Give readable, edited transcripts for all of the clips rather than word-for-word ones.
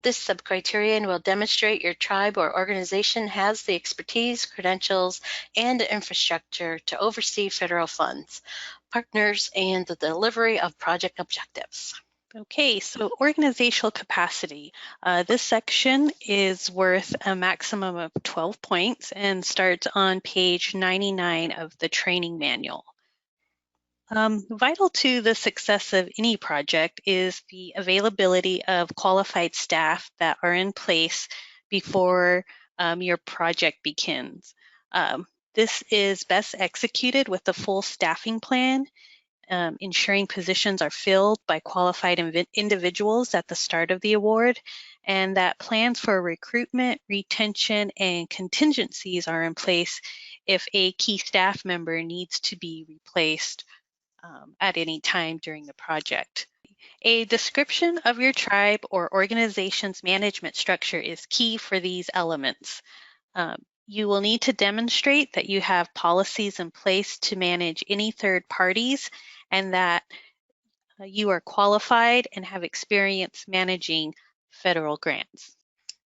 This sub-criterion will demonstrate your tribe or organization has the expertise, credentials, and infrastructure to oversee federal funds, partners, and the delivery of project objectives. Okay, so organizational capacity. This section is worth a maximum of 12 points and starts on page 99 of the training manual. Vital to the success of any project is the availability of qualified staff that are in place before your project begins. This is best executed with a full staffing plan, ensuring positions are filled by qualified individuals at the start of the award, and that plans for recruitment, retention, and contingencies are in place if a key staff member needs to be replaced at any time during the project. A description of your tribe or organization's management structure is key for these elements. You will need to demonstrate that you have policies in place to manage any third parties and that you are qualified and have experience managing federal grants.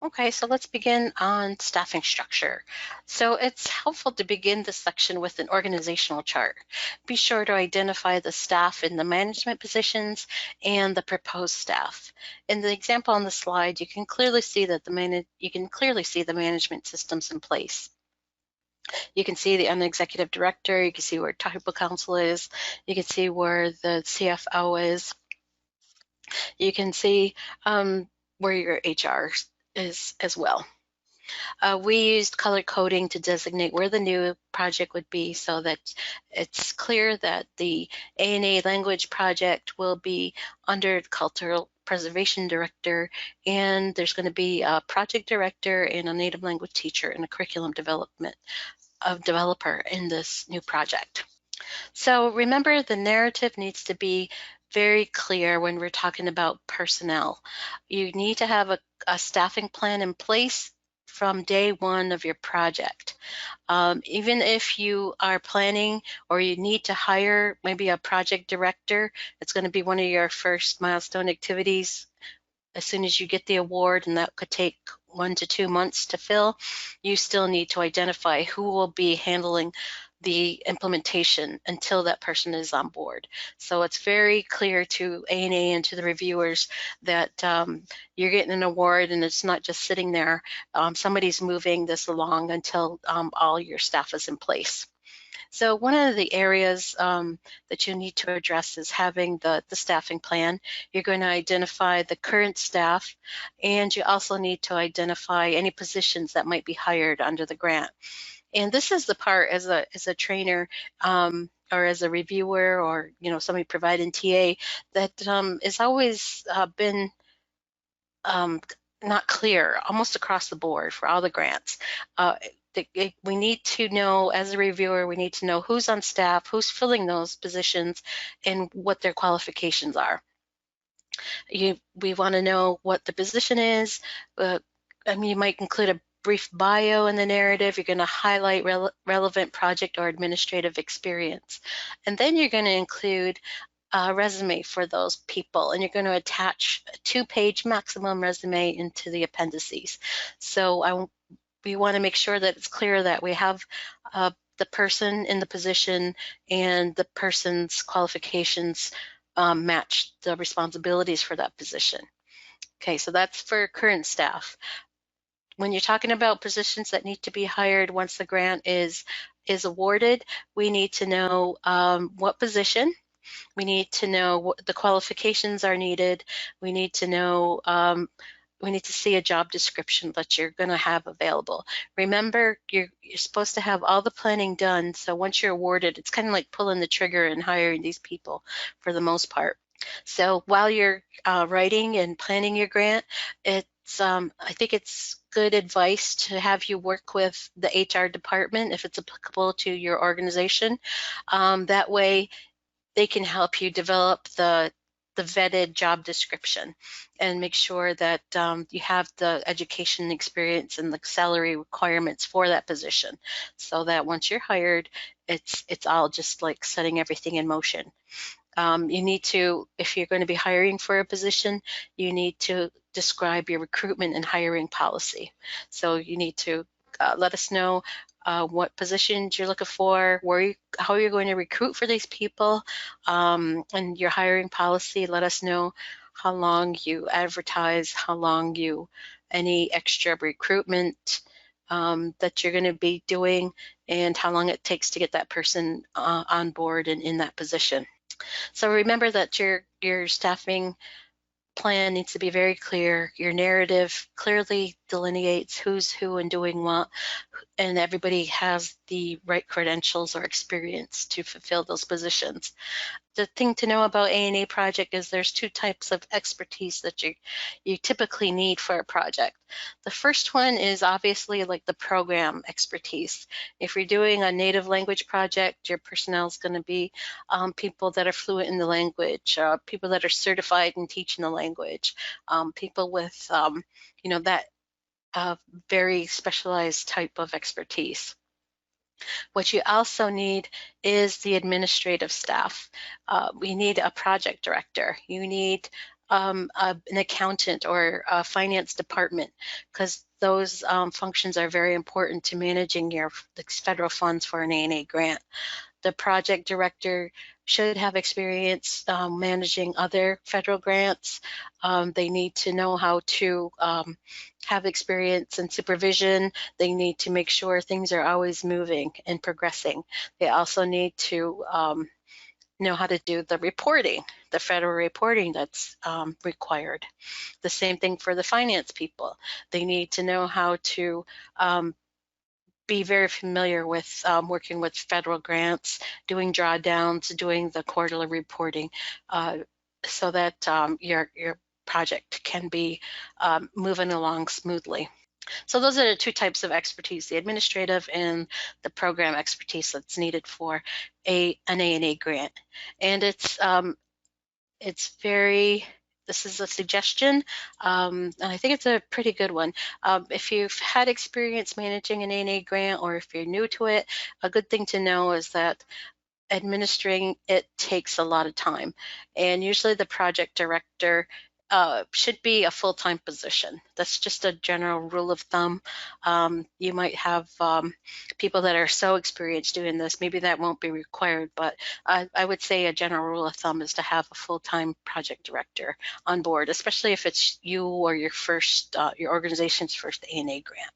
Okay, so let's begin on staffing structure. So it's helpful to begin this section with an organizational chart. Be sure to identify the staff in the management positions and the proposed staff. In the example on the slide, you can clearly see that the management systems in place. You can see the executive director, you can see where tribal council is, you can see where the CFO is, you can see where your HR is as well. We used color coding to designate where the new project would be so that it's clear that the A&A language project will be under the Cultural Preservation Director, and there's going to be a project director and a native language teacher and a curriculum developer in this new project. So remember, the narrative needs to be very clear when we're talking about personnel. You need to have a staffing plan in place from day one of your project. Even if you are planning or you need to hire maybe a project director, it's going to be one of your first milestone activities as soon as you get the award, and that could take 1 to 2 months to fill. You still need to identify who will be handling the implementation until that person is on board. So it's very clear to A&A and to the reviewers that you're getting an award and it's not just sitting there. Somebody's moving this along until all your staff is in place. So one of the areas that you need to address is having the staffing plan. You're going to identify the current staff, and you also need to identify any positions that might be hired under the grant. And this is the part as a trainer or as a reviewer or somebody providing TA that is always been not clear almost across the board for all the grants. We need to know, as a reviewer, we need to know who's on staff, who's filling those positions, and what their qualifications are. We want to know what the position is. You might include a brief bio in the narrative. You're going to highlight relevant project or administrative experience. And then you're going to include a resume for those people, and you're going to attach a 2-page maximum resume into the appendices. So we want to make sure that it's clear that we have the person in the position and the person's qualifications match the responsibilities for that position. Okay, so that's for current staff. When you're talking about positions that need to be hired once the grant is awarded, we need to know what position. We need to know what the qualifications are needed. We need to know, we need to see a job description that you're going to have available. Remember, you're supposed to have all the planning done, so once you're awarded, it's kind of like pulling the trigger and hiring these people for the most part. So while you're writing and planning your grant, I think it's good advice to have you work with the HR department if it's applicable to your organization. That way they can help you develop the vetted job description and make sure that you have the education experience and the salary requirements for that position, so that once you're hired, it's all just like setting everything in motion. You need to, if you're going to be hiring for a position, you need to describe your recruitment and hiring policy. So you need to let us know what positions you're looking for, how you're going to recruit for these people, and your hiring policy. Let us know how long you advertise, how long any extra recruitment that you're going to be doing, and how long it takes to get that person on board and in that position. So remember that your staffing plan needs to be very clear. Your narrative clearly delineates who's who and doing what, and everybody has the right credentials or experience to fulfill those positions. The thing to know about A&A project is there's two types of expertise that you typically need for a project. The first one is obviously like the program expertise. If you're doing a native language project, your personnel is going to be people that are fluent in the language, people that are certified in teaching the language, people with that very specialized type of expertise. What you also need is the administrative staff. We need a project director. You need an accountant or a finance department, because those functions are very important to managing the federal funds for an A&A grant. The project director should have experience managing other federal grants. They need to know how to have experience in supervision. They need to make sure things are always moving and progressing. They also need to know how to do the reporting, the federal reporting that's required. The same thing for the finance people. They need to know how to be very familiar with working with federal grants, doing drawdowns, doing the quarterly reporting, so that your project can be moving along smoothly. So those are the two types of expertise, the administrative and the program expertise that's needed for an A&A grant. And this is a suggestion, and I think it's a pretty good one. If you've had experience managing an A&A grant, or if you're new to it, a good thing to know is that administering it takes a lot of time. And usually the project director should be a full-time position. That's just a general rule of thumb. You might have people that are so experienced doing this, maybe that won't be required, but I would say a general rule of thumb is to have a full-time project director on board, especially if it's you or your organization's first A&A grant.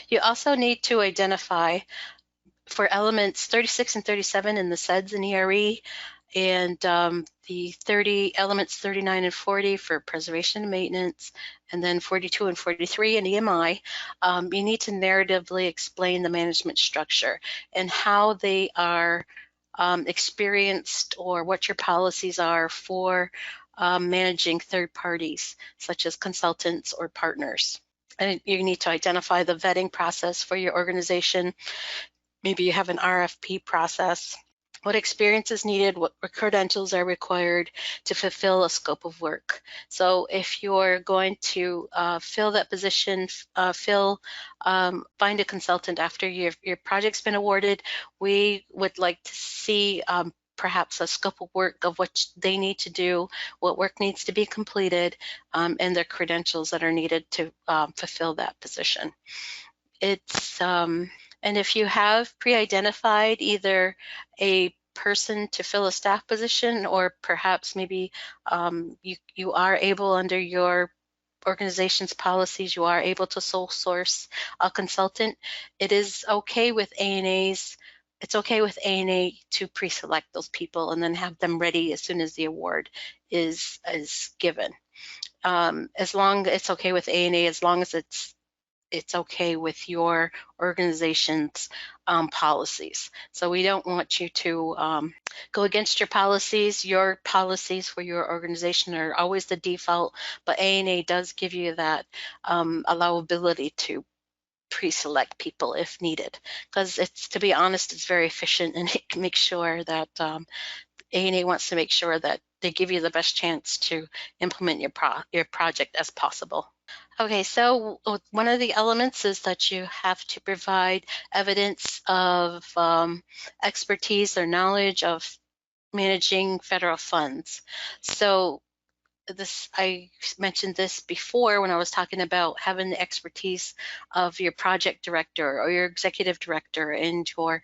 You also need to identify for elements 36 and 37 in the SEDS and ERE, and the elements 39 and 40 for preservation and maintenance, and then 42 and 43 in EMI, you need to narratively explain the management structure and how they are experienced, or what your policies are for managing third parties, such as consultants or partners. And you need to identify the vetting process for your organization. Maybe you have an RFP process, what experience is needed, what credentials are required to fulfill a scope of work. So if you're going to fill that position, find a consultant after your project's been awarded, we would like to see perhaps a scope of work of what they need to do, what work needs to be completed, and their credentials that are needed to fulfill that position. And if you have pre-identified either a person to fill a staff position, or perhaps maybe you are able, under your organization's policies, you are able to sole source a consultant, it is okay with A&As. It's okay with A&A to pre-select those people and then have them ready as soon as the award is given. It's okay with A&A as long as it's okay with your organization's policies. So we don't want you to go against your policies. Your policies for your organization are always the default, but A&A does give you that allowability to pre-select people if needed, because to be honest, it's very efficient, and it can make sure that A&A wants to make sure that they give you the best chance to implement your project as possible. Okay, so one of the elements is that you have to provide evidence of expertise or knowledge of managing federal funds. So I mentioned this before when I was talking about having the expertise of your project director or your executive director and your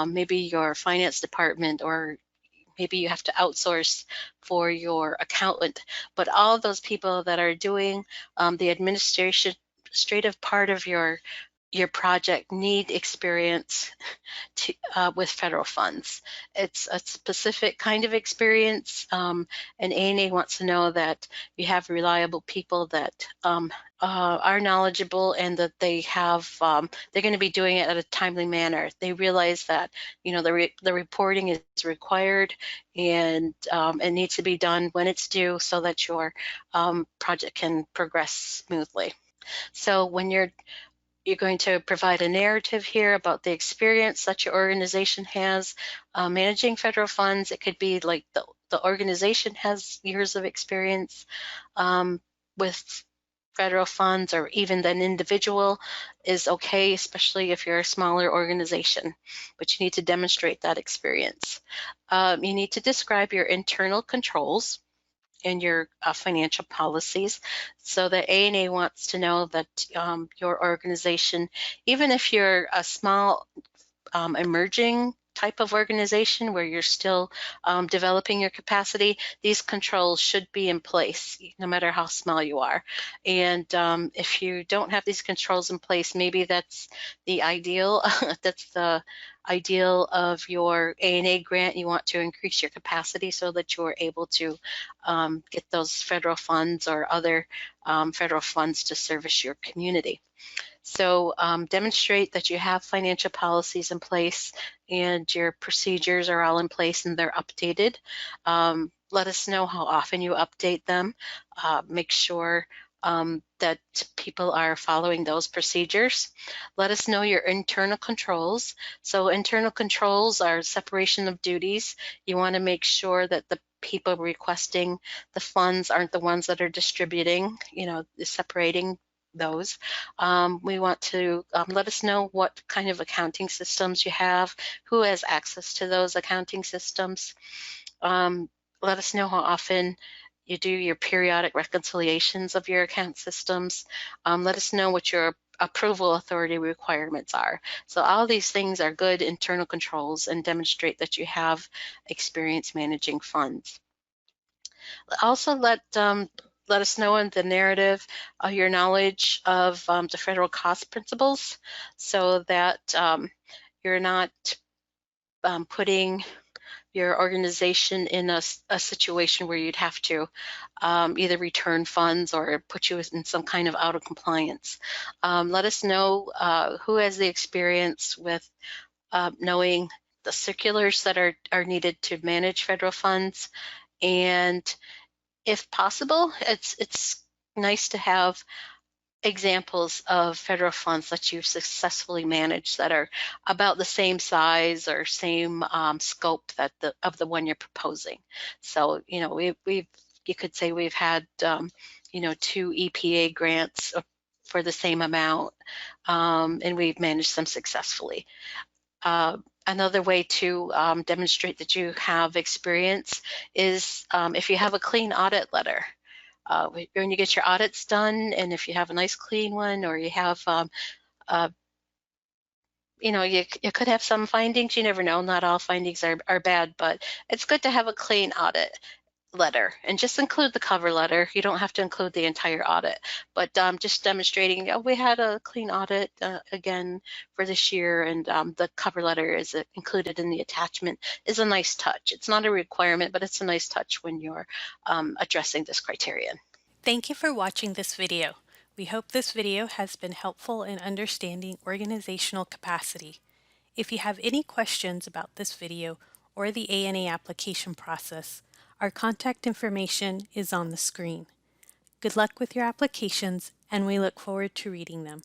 maybe your finance department, or maybe you have to outsource for your accountant. But all of those people that are doing the administrative part of your project need experience with federal funds. It's a specific kind of experience, and ANA wants to know that you have reliable people that are knowledgeable, and that they have they're going to be doing it at a timely manner. They realize that the reporting is required, and it needs to be done when it's due so that your project can progress smoothly. So when you're going to provide a narrative here about the experience that your organization has managing federal funds. It could be like the organization has years of experience with federal funds, or even an individual is okay, especially if you're a smaller organization, but you need to demonstrate that experience. You need to describe your internal controls and your financial policies. So the ANA wants to know that your organization, even if you're a small emerging type of organization where you're still developing your capacity, these controls should be in place no matter how small you are. And if you don't have these controls in place, maybe that's the ideal. That's the ideal of your ANA grant. You want to increase your capacity so that you're able to get those federal funds or other federal funds to service your community. So demonstrate that you have financial policies in place and your procedures are all in place and they're updated. Let us know how often you update them. Make sure that people are following those procedures. Let us know your internal controls. So internal controls are separation of duties. You want to make sure that the people requesting the funds aren't the ones that are distributing, separating those. We want to let us know what kind of accounting systems you have, who has access to those accounting systems. Let us know how often you do your periodic reconciliations of your account systems. Let us know what your approval authority requirements are. So all these things are good internal controls and demonstrate that you have experience managing funds. Also let us know in the narrative your knowledge of the federal cost principles, so that you're not putting your organization in a situation where you'd have to either return funds or put you in some kind of out of compliance. Let us know who has the experience with knowing the circulars that are needed to manage federal funds, and if possible, it's nice to have examples of federal funds that you've successfully managed that are about the same size or same scope of the one you're proposing. So you could say we've had 2 EPA grants for the same amount, and we've managed them successfully. Another way to demonstrate that you have experience is if you have a clean audit letter. When you get your audits done, and if you have a nice clean one, or you have, you could have some findings. You never know. Not all findings are bad, but it's good to have a clean audit letter, and just include the cover letter. You don't have to include the entire audit, but just demonstrating we had a clean audit again for this year, and the cover letter is included in the attachment is a nice touch. It's not a requirement, but it's a nice touch when you're addressing this criterion. Thank you for watching this video. We hope this video has been helpful in understanding organizational capacity. If you have any questions about this video or the ANA application process, our contact information is on the screen. Good luck with your applications, and we look forward to reading them.